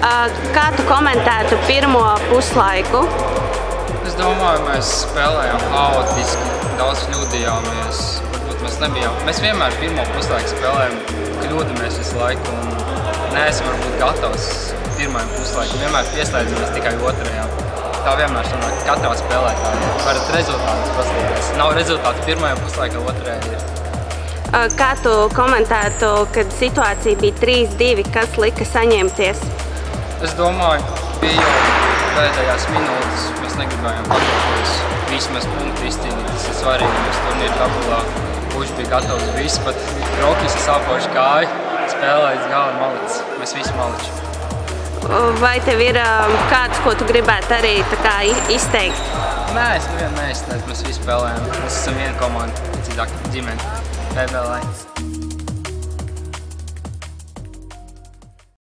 Kā tu komentētu pirmo puslaiku? Es domāju, mēs spēlējām haotiski, daudz kļūdījāmies. Varbūt mēs vienmēr pirmo puslaiku spēlējam, kļūdamies visu laiku un neesam varbūt gatavs pirmajam puslaikam. Vienmēr pieslēdzamies tikai otrajā. Tā vienmēr sanāk katrā spēlētājā. Varat rezultātus paskatīties. Nav rezultāts pirmajā puslaikā, otrajā ir. Kā tu komentētu, kad situācija bija 3-2, kas lika saņemties? Es domāju, bija jau pēdējās minūtes. Mēs negribējām pakāpties. Vismaz punktu izcīnīt. Tas ir svarīgi. Mēs turnīru tabulā. Puši bija gatavs viss, pat Rokis ir sāpoši kāju. Spēlē līdz galam malicis. Mēs visi maliči. Vai tev ir kāds, ko tu gribētu arī izteikt? Nē, es nevienu neizteicu. Mēs visi spēlējam. Mēs esam viena komanda, citāk ģimene. PBL.